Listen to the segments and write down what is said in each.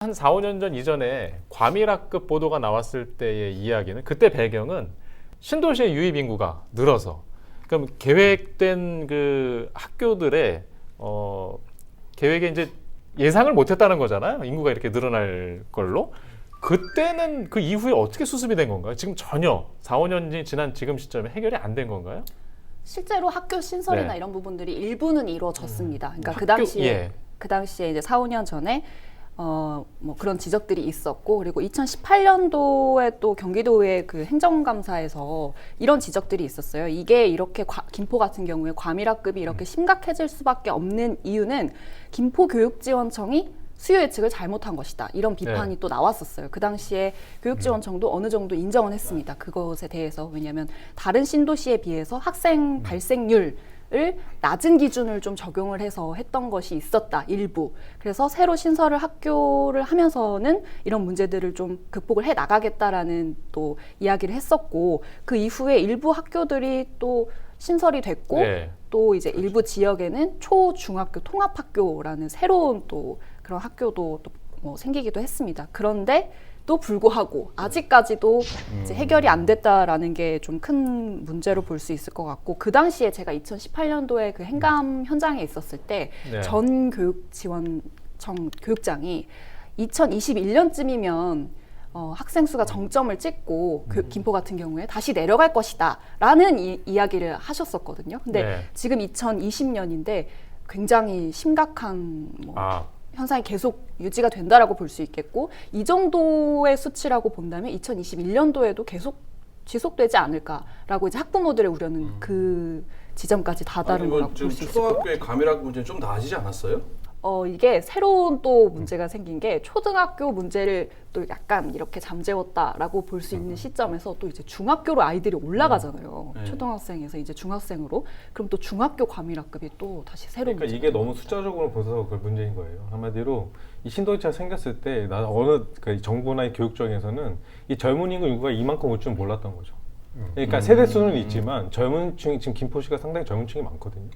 한 4, 5년 전 이전에 과밀학급 보도가 나왔을 때의 이야기는 그때 배경은 신도시의 유입 인구가 늘어서 그럼 계획된 그 학교들의 계획에 이제 예상을 못했다는 거잖아요. 인구가 이렇게 늘어날 걸로. 그때는 그 이후에 어떻게 수습이 된 건가요? 지금 전혀 4, 5년이 지난 지금 시점에 해결이 안 된 건가요? 실제로 학교 신설이나 네. 이런 부분들이 일부는 이루어졌습니다. 그러니까 예. 그 당시에 이제 4, 5년 전에 뭐 그런 지적들이 있었고, 그리고 2018년도에 또 경기도의 그 행정감사에서 이런 지적들이 있었어요. 이게 이렇게 김포 같은 경우에 과밀학급이 이렇게 심각해질 수밖에 없는 이유는 김포교육지원청이 수요 예측을 잘못한 것이다. 이런 비판이 또 나왔었어요. 그 당시에 교육지원청도 어느 정도 인정은 했습니다. 그것에 대해서. 왜냐하면 다른 신도시에 비해서 학생 발생률 을 낮은 기준을 좀 적용을 해서 했던 것이 있었다, 일부. 그래서 새로 신설을 학교를 하면서는 이런 문제들을 좀 극복을 해 나가겠다라는 또 이야기를 했었고, 그 이후에 일부 학교들이 또 신설이 됐고, 또 이제 일부 지역에는 초, 중학교 통합학교라는 새로운 또 그런 학교도 또 뭐 생기기도 했습니다. 그런데 또 불구하고 아직까지도 이제 해결이 안 됐다라는 게 좀 큰 문제로 볼 수 있을 것 같고, 그 당시에 제가 2018년도에 그 행감 현장에 있었을 때 전 교육지원청 교육장이 2021년쯤이면 학생 수가 정점을 찍고 김포 같은 경우에 다시 내려갈 것이다 라는 이야기를 하셨었거든요. 근데 지금 2020년인데 굉장히 심각한 현상이 계속 유지가 된다라고 볼 수 있겠고, 이 정도의 수치라고 본다면 2021년도에도 계속 지속되지 않을까라고 이제 학부모들의 우려는 그 지점까지 다다른 거라고 볼 수 있을 것 같아요. 초등학교의 과밀학 문제는 좀 나아지지 않았어요? 이게 새로운 또 문제가 생긴 게, 초등학교 문제를 또 약간 이렇게 잠재웠다라고 볼 수 있는 시점에서 또 이제 중학교로 아이들이 올라가잖아요. 초등학생에서 이제 중학생으로. 그럼 또 중학교 과밀학급이 또 다시 새로운 그러니까 이게 너무 숫자적으로 보서 그 문제인 거예요. 한마디로 이 신도시가 생겼을 때 어느 정부나 이 교육청에서는 이 젊은 인구가 이만큼 올 줄 몰랐던 거죠. 그러니까 세대 수는 있지만 젊은 층이, 지금 김포시가 상당히 젊은 층이 많거든요.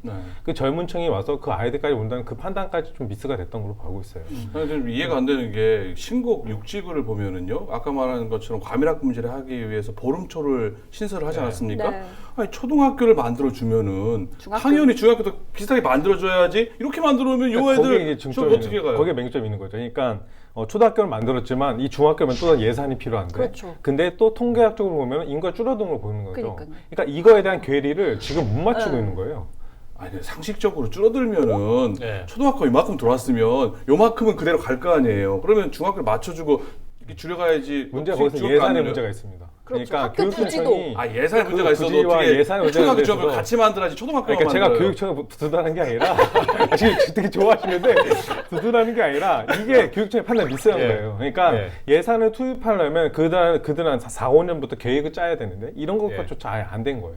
그 젊은 층이 와서 그 아이들까지 온다는 그 판단까지 좀 미스가 됐던 걸로 보고 있어요. 좀 이해가 안 되는 게, 신곡 6지구를 보면은요, 아까 말한 것처럼 과밀학 문제를 하기 위해서 보름초를 신설을 하지 않았습니까? 네. 아니, 초등학교를 만들어 주면은 중학교? 당연히 중학교도 비슷하게 만들어 줘야지. 이렇게 만들어 놓으면 요 애들 좀 어떻게 가요? 거기에 맹점이 있는 거죠. 그러니까 초등학교를 만들었지만 이 중학교면 또 예산이 필요한데, 그렇죠. 근데 또 통계학적으로 보면 인구가 줄어든 걸 보이는 거죠. 그러니까요. 그러니까 이거에 대한 괴리를 지금 못 맞추고 있는 거예요. 아니, 상식적으로 줄어들면은 초등학교 이만큼 들어왔으면 요만큼은 그대로 갈 거 아니에요. 그러면 중학교를 맞춰주고 이렇게 줄여가야지. 문제가 거기서 예산의 문제가 있습니다. 그렇죠. 그러니까 학교 교육청이 예산의 문제가 있어도 어떻게 예산의 초등학교 문제가 중학교 같이 만들어야지 초등학교만 그러니까 제가 만들어요. 교육청을 두둔하는 게 아니라 지금 되게 좋아하시는데 두둔하는 게 아니라 이게 교육청의 판단 미스한 거예요. 그러니까 예산을 투입하려면 그들 한 4, 5년부터 계획을 짜야 되는데 이런 것조차 아예 안 된 거예요.